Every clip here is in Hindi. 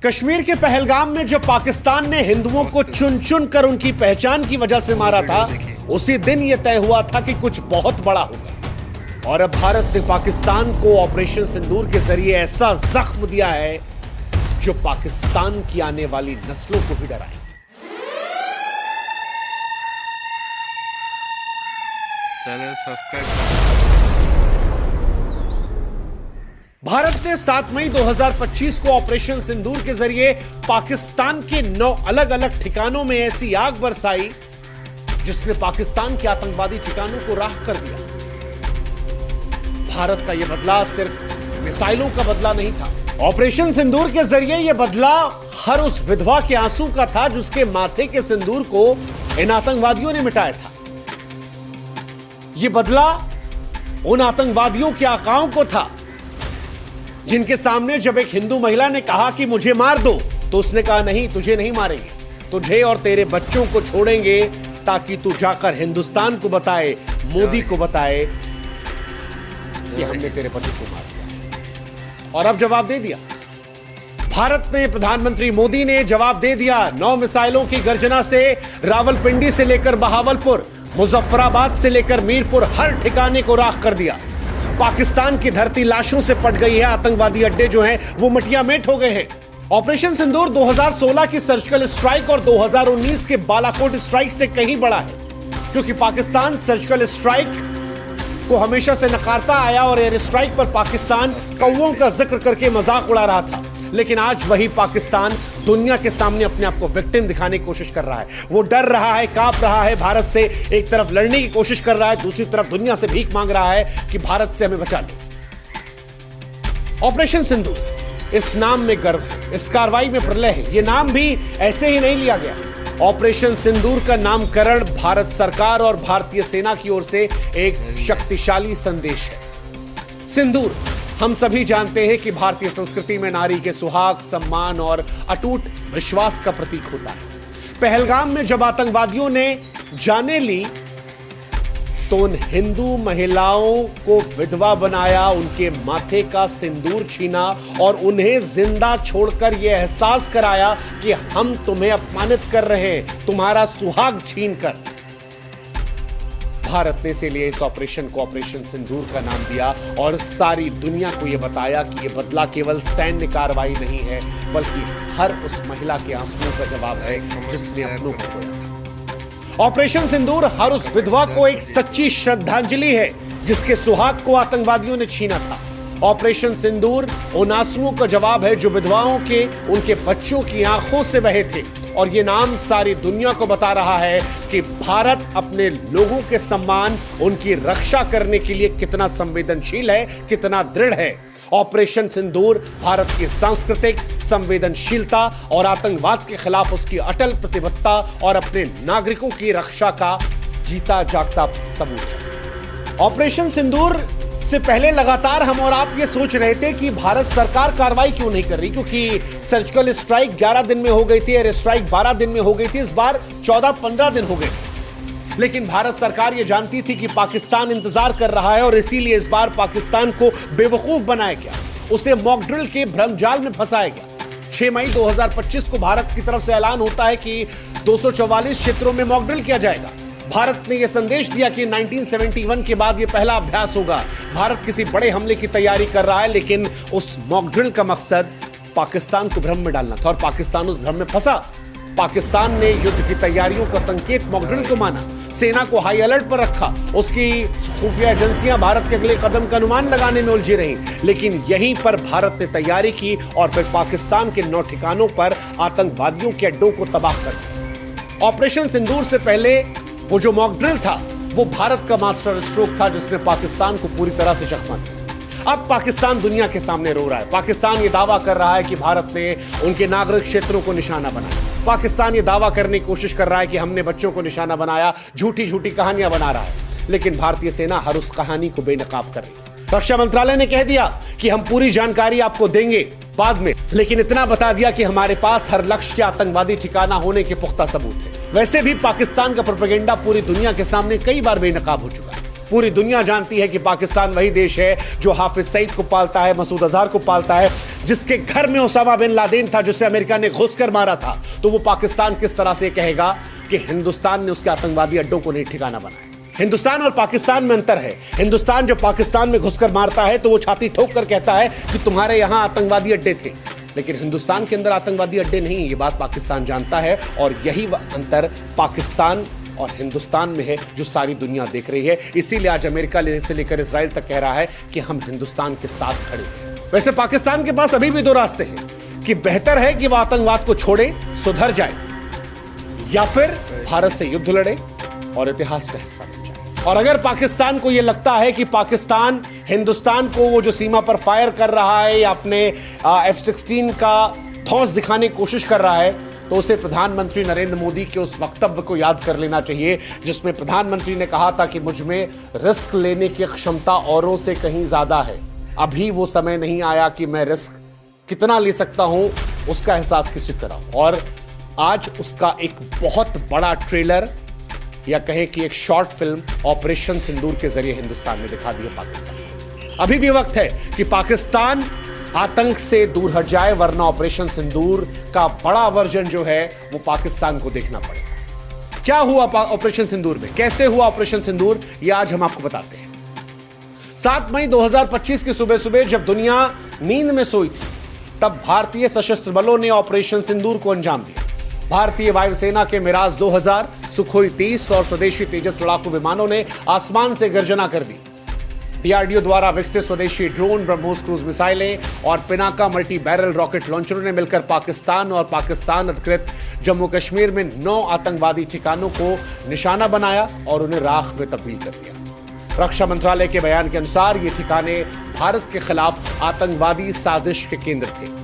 कश्मीर के पहलगाम में जब पाकिस्तान ने हिंदुओं को चुन चुन कर उनकी पहचान की वजह से मारा था, उसी दिन यह तय हुआ था कि कुछ बहुत बड़ा होगा। और अब भारत ने पाकिस्तान को ऑपरेशन सिंदूर के जरिए ऐसा जख्म दिया है जो पाकिस्तान की आने वाली नस्लों को भी डराए। Channel subscribe. भारत ने 7 मई 2025 को ऑपरेशन सिंदूर के जरिए पाकिस्तान के 9 अलग अलग ठिकानों में ऐसी आग बरसाई जिसने पाकिस्तान के आतंकवादी ठिकानों को राख कर दिया। भारत का यह बदला सिर्फ मिसाइलों का बदला नहीं था। ऑपरेशन सिंदूर के जरिए यह बदला हर उस विधवा के आंसू का था जिसके माथे के सिंदूर को इन आतंकवादियों ने मिटाया था। यह बदला उन आतंकवादियों के आकाओं को था जिनके सामने जब एक हिंदू महिला ने कहा कि मुझे मार दो, तो उसने कहा नहीं, तुझे नहीं मारेंगे, तुझे और तेरे बच्चों को छोड़ेंगे ताकि तू जाकर हिंदुस्तान को बताए, मोदी को बताए कि हमने तेरे पति को मार दिया। और अब जवाब दे दिया भारत ने, प्रधानमंत्री मोदी ने जवाब दे दिया। 9 मिसाइलों की गर्जना से रावलपिंडी से लेकर बहावलपुर, मुजफ्फराबाद से लेकर मीरपुर, हर ठिकाने को राख कर दिया। पाकिस्तान की धरती लाशों से पट गई है। आतंकवादी अड्डे जो हैं वो मटिया मेट हो गए हैं। ऑपरेशन सिंदूर 2016 की सर्जिकल स्ट्राइक और 2019 के बालाकोट स्ट्राइक से कहीं बड़ा है, क्योंकि पाकिस्तान सर्जिकल स्ट्राइक को हमेशा से नकारता आया और एयर स्ट्राइक पर पाकिस्तान कौवों का जिक्र करके मजाक उड़ा रहा था। लेकिन आज वही पाकिस्तान दुनिया के सामने अपने आप को विक्टिम दिखाने की कोशिश कर रहा है। वो डर रहा है, कांप रहा है। भारत से एक तरफ लड़ने की कोशिश कर रहा है, दूसरी तरफ दुनिया से भीख मांग रहा है कि भारत से हमें बचा लो। ऑपरेशन सिंदूर, इस नाम में गर्व है, इस कार्रवाई में प्रलय है। यह नाम भी ऐसे ही नहीं लिया गया। ऑपरेशन सिंदूर का नामकरण भारत सरकार और भारतीय सेना की ओर से एक शक्तिशाली संदेश है। सिंदूर, हम सभी जानते हैं कि भारतीय संस्कृति में नारी के सुहाग, सम्मान और अटूट विश्वास का प्रतीक होता है। पहलगाम में जब आतंकवादियों ने जाने ली तो उन हिंदू महिलाओं को विधवा बनाया, उनके माथे का सिंदूर छीना और उन्हें जिंदा छोड़कर यह एहसास कराया कि हम तुम्हें अपमानित कर रहे हैं, तुम्हारा सुहाग छीनकर। भारत ने इसीलिए इस ऑपरेशन को ऑपरेशन सिंदूर का नाम दिया और सारी दुनिया को यह बताया कि यह बदला केवल सैन्य कार्रवाई नहीं है, बल्कि हर उस महिला के आंसुओं का जवाब है जिसने अपनों को खोया था। ऑपरेशन सिंदूर हर उस विधवा को एक सच्ची श्रद्धांजलि है जिसके सुहाग को आतंकवादियों ने छीना था। ऑपरेशन सिंदूर उन आंसुओं का जवाब है जो विधवाओं के, उनके बच्चों की आंखों से बहे थे। और ये नाम सारी दुनिया को बता रहा है कि भारत अपने लोगों के सम्मान, उनकी रक्षा करने के लिए कितना संवेदनशील है, कितना दृढ़ है। ऑपरेशन सिंदूर भारत की सांस्कृतिक संवेदनशीलता और आतंकवाद के खिलाफ उसकी अटल प्रतिबद्धता और अपने नागरिकों की रक्षा का जीता जागता सबूत है। ऑपरेशन सिंदूर से पहले लगातार हम और आप ये सोच रहे थे कि भारत सरकार कार्रवाई क्यों नहीं कर रही, क्योंकि सर्जिकल स्ट्राइक 11 दिन में हो गई थी, एयर स्ट्राइक 12 दिन में हो गई थी, इस बार 14-15 दिन हो गए। लेकिन भारत सरकार ये जानती थी कि पाकिस्तान इंतजार कर रहा है और इसीलिए इस बार पाकिस्तान को बेवकूफ बनाया गया, उसे मॉक ड्रिल के भ्रमजाल में फंसाया गया। 6 मई 2025 को भारत की तरफ से ऐलान होता है कि 244 क्षेत्रों में मॉक ड्रिल किया जाएगा। भारत ने यह संदेश दिया कि 1971 के बाद यह पहला अभ्यास होगा। भारत किसी बड़े हमले की तैयारी कर रहा है, लेकिन उस मॉक ड्रिल का मकसद पाकिस्तान को भ्रम में डालना था और पाकिस्तान उस भ्रम में फंसा। पाकिस्तान ने युद्ध की तैयारियों का संकेत मॉक ड्रिल को माना, सेना को हाई अलर्ट पर रखा, उसकी खुफिया एजेंसियां भारत के अगले कदम का अनुमान लगाने में उलझी रहीं। लेकिन यहीं पर भारत ने तैयारी की और फिर पाकिस्तान के 9 ठिकानों पर आतंकवादियों के अड्डों को तबाह कर दिया। ऑपरेशन सिंदूर से पहले वो जो मॉक ड्रिल था वो भारत का मास्टर स्ट्रोक था जिसने पाकिस्तान को पूरी तरह से चकमा दिया। अब पाकिस्तान दुनिया के सामने रो रहा है। पाकिस्तान ये दावा कर रहा है कि भारत ने उनके नागरिक क्षेत्रों को निशाना बनाया। पाकिस्तान ये दावा करने की कोशिश कर रहा है कि हमने बच्चों को निशाना बनाया, झूठी झूठी कहानियां बना रहा है। लेकिन भारतीय सेना हर उस कहानी को बेनकाब कर रही है। रक्षा मंत्रालय ने कह दिया कि हम पूरी जानकारी आपको देंगे बाद में, लेकिन इतना बता दिया कि हमारे पास हर लक्ष्य के आतंकवादी ठिकाना होने के पुख्ता सबूत है। वैसे भी पाकिस्तान का प्रोपेगेंडा पूरी दुनिया के सामने कई बार बेनकाब हो चुका है। पूरी दुनिया जानती है कि पाकिस्तान वही देश है जो हाफिज सईद को पालता है, मसूद अजहर को पालता है, जिसके घर में ओसामा बिन लादेन था, जिसे अमेरिका ने घुसकर मारा था। तो वो पाकिस्तान किस तरह से कहेगा कि हिंदुस्तान ने उसके आतंकवादी अड्डों को नहीं ठिकाना बनाया? हिंदुस्तान और पाकिस्तान में अंतर है। हिंदुस्तान जब पाकिस्तान में घुसकर मारता है तो वो छाती ठोक कर कहता है कि तुम्हारे यहां आतंकवादी अड्डे थे, लेकिन हिंदुस्तान के अंदर आतंकवादी अड्डे नहीं। ये बात पाकिस्तान जानता है और यही अंतर पाकिस्तान और हिंदुस्तान में है जो सारी दुनिया देख रही है। इसीलिए आज अमेरिका से लेकर इजराइल तक कह रहा है कि हम हिंदुस्तान के साथ खड़े हैं। वैसे पाकिस्तान के पास अभी भी दो रास्ते हैं कि बेहतर है कि वह आतंकवाद को छोड़े, सुधर जाए, या फिर भारत से युद्ध लड़े और इतिहास का हिस्सा बन जाए। और अगर पाकिस्तान को यह लगता है कि पाकिस्तान हिंदुस्तान को वो जो सीमा पर फायर कर रहा है या अपने F-16 का धौंस दिखाने की कोशिश कर रहा है, तो उसे प्रधानमंत्री नरेंद्र मोदी के उस वक्तव्य को याद कर लेना चाहिए जिसमें प्रधानमंत्री ने कहा था कि मुझ में रिस्क लेने की क्षमता औरों से कहीं ज्यादा है। अभी वो समय नहीं आया कि मैं रिस्क कितना ले सकता हूं उसका एहसास किसी को कराऊं। और आज उसका एक बहुत बड़ा ट्रेलर या कहे कि एक शॉर्ट फिल्म ऑपरेशन सिंदूर के जरिए हिंदुस्तान ने दिखा दी है पाकिस्तान को। अभी भी वक्त है कि पाकिस्तान आतंक से दूर हट जाए, वरना ऑपरेशन सिंदूर का बड़ा वर्जन जो है वो पाकिस्तान को देखना पड़ेगा। क्या हुआ ऑपरेशन सिंदूर में, कैसे हुआ ऑपरेशन सिंदूर, ये आज हम आपको बताते हैं। 7 मई 2025 की सुबह सुबह जब दुनिया नींद में सोई थी, तब भारतीय सशस्त्र बलों ने ऑपरेशन सिंदूर को अंजाम दिया। भारतीय वायुसेना के मिराज 2000, सुखोई 30 और स्वदेशी तेजस लड़ाकू विमानों ने आसमान से गर्जना कर दी। डीआरडीओ द्वारा विकसित स्वदेशी ड्रोन, ब्रह्मोस क्रूज मिसाइलें और पिनाका मल्टी बैरल रॉकेट लॉन्चरों ने मिलकर पाकिस्तान और पाकिस्तान अधिकृत जम्मू कश्मीर में 9 आतंकवादी ठिकानों को निशाना बनाया और उन्हें राख में तब्दील कर दिया। रक्षा मंत्रालय के बयान के अनुसार ये ठिकाने भारत के खिलाफ आतंकवादी साजिश के केंद्र थे।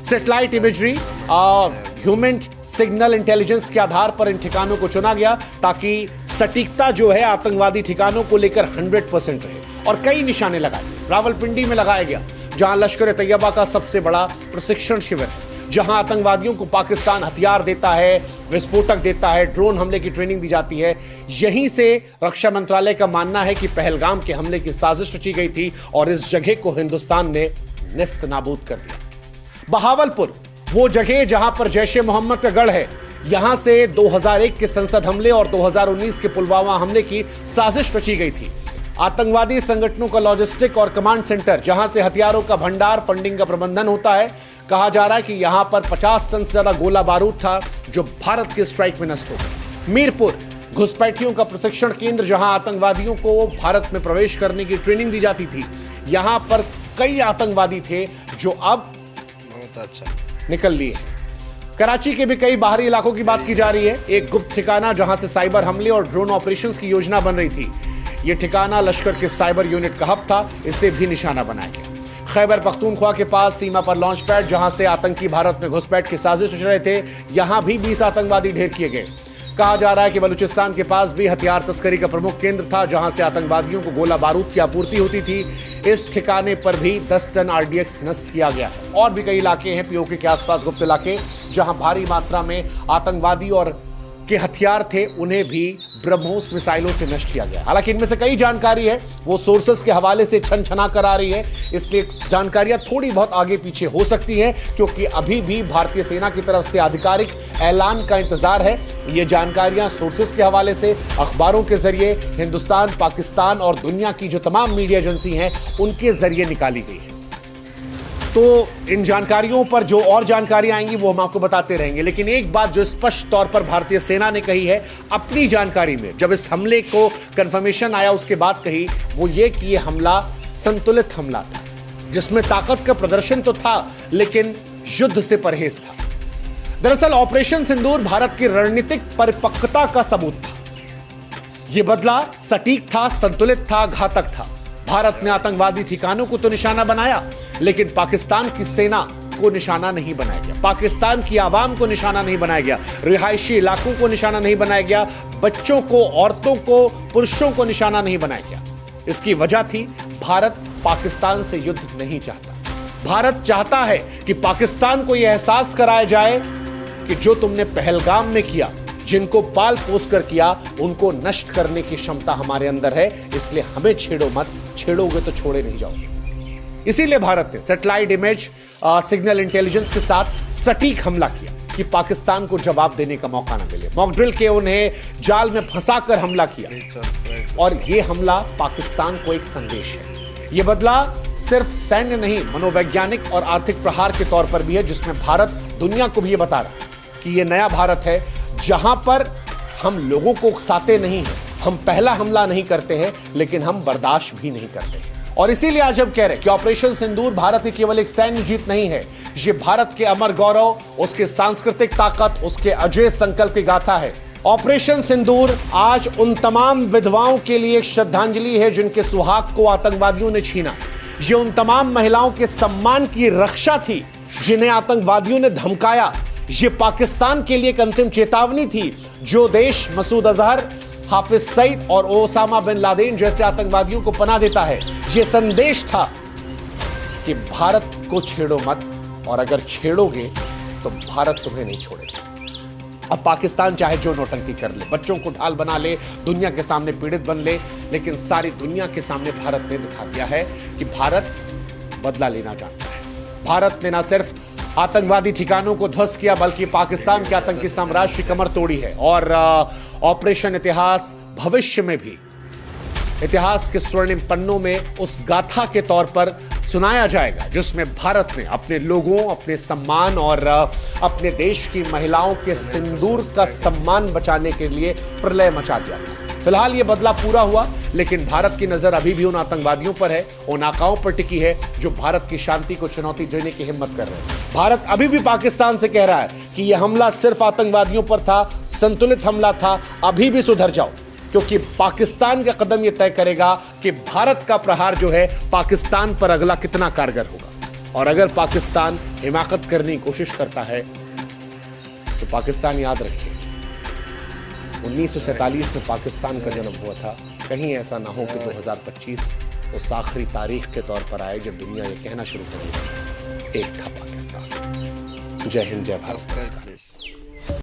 सैटेलाइट इमेजरी और ह्यूमन सिग्नल इंटेलिजेंस के आधार पर इन ठिकानों को चुना गया ताकि सटीकता जो है आतंकवादी ठिकानों को लेकर 100% रहे। और कई निशाने लगाए। रावलपिंडी में लगाया गया, जहां लश्कर ए तैयबा का सबसे बड़ा प्रशिक्षण शिविर है, जहां आतंकवादियों को पाकिस्तान हथियार देता है, विस्फोटक देता है, ड्रोन हमले की ट्रेनिंग दी जाती है। यहीं से रक्षा मंत्रालय का मानना है कि पहलगाम के हमले की साजिश रची गई थी और इस जगह को हिंदुस्तान ने नेस्त नाबूद कर दिया। बहावलपुर, वो जगह जहां पर जैश ए मोहम्मद का गढ़ है, यहां से 2001 के संसद हमले और 2019 के पुलवामा हमले की साजिश रची गई थी। आतंकवादी संगठनों का लॉजिस्टिक और कमांड सेंटर, जहां से हथियारों का भंडार, फंडिंग का प्रबंधन होता है। कहा जा रहा है कि यहां पर 50 टन से ज्यादा गोला बारूद था जो भारत के स्ट्राइक में नष्ट हो गया। मीरपुर, घुसपैठियों का प्रशिक्षण केंद्र, जहां आतंकवादियों को भारत में प्रवेश करने की ट्रेनिंग दी जाती थी। यहां पर कई आतंकवादी थे जो अब बहुत अच्छा निकल लिए। कराची के भी कई बाहरी इलाकों की बात की जा रही है। एक गुप्त ठिकाना जहां से साइबर हमले और ड्रोन ऑपरेशंस की योजना बन रही थी, यह ठिकाना लश्कर के साइबर यूनिट का हब था, इसे भी निशाना बनाया गया। खैबर पख्तूनख्वा के पास सीमा पर लॉन्च पैड, जहां से आतंकी भारत में घुसपैठ की साजिश रच रहे थे, यहां भी 20 आतंकवादी ढेर किए गए। कहा जा रहा है कि बलूचिस्तान के पास भी हथियार तस्करी का प्रमुख केंद्र था, जहां से आतंकवादियों को गोला बारूद की आपूर्ति होती थी। इस ठिकाने पर भी 10 टन RDX नष्ट किया गया। और भी कई इलाके हैं पीओके के आसपास, गुप्त इलाके, जहां भारी मात्रा में आतंकवादी और के हथियार थे, उन्हें भी ब्रह्मोस मिसाइलों से नष्ट किया गया। हालांकि इनमें से कई जानकारी है वो सोर्सेस के हवाले से छन छना कर आ रही है, इसलिए जानकारियां थोड़ी बहुत आगे पीछे हो सकती हैं, क्योंकि अभी भी भारतीय सेना की तरफ से आधिकारिक ऐलान का इंतजार है। ये जानकारियां सोर्सेस के हवाले से अखबारों के जरिए हिंदुस्तान, पाकिस्तान और दुनिया की जो तमाम मीडिया एजेंसी हैं उनके जरिए निकाली गई है। तो इन जानकारियों पर जो और जानकारियां आएंगी वो हम आपको बताते रहेंगे। लेकिन एक बात जो स्पष्ट तौर पर भारतीय सेना ने कही है अपनी जानकारी में, जब इस हमले को कंफर्मेशन आया उसके बाद कही, वो ये कि ये हमला संतुलित हमला था, जिसमें ताकत का प्रदर्शन तो था लेकिन युद्ध से परहेज था। दरअसल ऑपरेशन सिंदूर भारत की रणनीतिक परिपक्वता का सबूत था। यह बदला सटीक था, संतुलित था, घातक था। भारत ने आतंकवादी ठिकानों को तो निशाना बनाया, लेकिन पाकिस्तान की सेना को निशाना नहीं बनाया गया, पाकिस्तान की आवाम को निशाना नहीं बनाया गया, रिहायशी इलाकों को निशाना नहीं बनाया गया, बच्चों को, औरतों को, पुरुषों को निशाना नहीं बनाया गया। इसकी वजह थी भारत पाकिस्तान से युद्ध नहीं चाहता। भारत चाहता है कि पाकिस्तान को यह एहसास कराया जाए कि जो तुमने पहलगाम में किया जिनको पाल पोस कर किया उनको नष्ट करने की क्षमता हमारे अंदर है। इसलिए हमें छेड़ो मत, छेड़ोगे तो छोड़े नहीं जाओगे। इसीलिए भारत ने सैटेलाइट इमेज सिग्नल इंटेलिजेंस के साथ सटीक हमला किया कि पाकिस्तान को जवाब देने का मौका न मिले। मॉक ड्रिल के उन्हें जाल में फंसाकर हमला किया सब्सक्राइब और यह हमला पाकिस्तान को एक संदेश है। यह बदला सिर्फ सैन्य नहीं, मनोवैज्ञानिक और आर्थिक प्रहार के तौर पर भी है, जिसमें भारत दुनिया को भी यह बता रहा है कि यह नया भारत है जहां पर हम लोगों को उकसाते नहीं हैं, हम पहला हमला नहीं करते हैं, लेकिन हम बर्दाश्त भी नहीं करते हैं। और इसीलिए आज हम कह रहे हैं कि ऑपरेशन सिंदूर भारत की केवल एक सैन्य जीत नहीं है, ये भारत के अमर गौरव, उसके सांस्कृतिक ताकत, उसके अजय संकल्प की गाथा है। ऑपरेशन सिंदूर आज उन तमाम विधवाओं के लिए एक श्रद्धांजलि है जिनके सुहाग को आतंकवादियों ने छीना। ये उन तमाम महिलाओं के सम्मान की रक्षा थी जिन्हें आतंकवादियों ने धमकाया। ये पाकिस्तान के लिए एक अंतिम चेतावनी थी। जो देश मसूद अजहर, हाफिज सईद और ओसामा बिन लादेन जैसे आतंकवादियों को पनाह देता है, यह संदेश था कि भारत को छेड़ो मत, और अगर छेड़ोगे तो भारत तुम्हें नहीं छोड़ेगा। अब पाकिस्तान चाहे जो नौटंकी कर ले, बच्चों को ढाल बना ले, दुनिया के सामने पीड़ित बन ले, लेकिन सारी दुनिया के सामने भारत ने दिखा दिया है कि भारत बदला लेना जानता है। भारत ने ना सिर्फ आतंकवादी ठिकानों को ध्वस्त किया, बल्कि पाकिस्तान के आतंकी साम्राज्य की कमर तोड़ी है। और ऑपरेशन इतिहास भविष्य में भी इतिहास के स्वर्णिम पन्नों में उस गाथा के तौर पर सुनाया जाएगा जिसमें भारत ने अपने लोगों, अपने सम्मान और अपने देश की महिलाओं के सिंदूर का सम्मान बचाने के लिए प्रलय मचा दिया था। फिलहाल यह बदला पूरा हुआ, लेकिन भारत की नजर अभी भी उन आतंकवादियों पर है, उन आकाओं पर टिकी है जो भारत की शांति को चुनौती देने की हिम्मत कर रहे हैं। भारत अभी भी पाकिस्तान से कह रहा है कि यह हमला सिर्फ आतंकवादियों पर था, संतुलित हमला था, अभी भी सुधर जाओ, क्योंकि पाकिस्तान का कदम यह तय करेगा कि भारत का प्रहार जो है पाकिस्तान पर अगला कितना कारगर होगा। और अगर पाकिस्तान हिमाकत करने की कोशिश करता है तो पाकिस्तान याद रखिए 1947 में पाकिस्तान का जन्म हुआ था। कहीं ऐसा ना हो कि 2025 उस आखिरी तारीख के तौर पर आए जब दुनिया ये कहना शुरू करेगी एक था पाकिस्तान। जय हिंद, जय भारत। सब्सक्राइब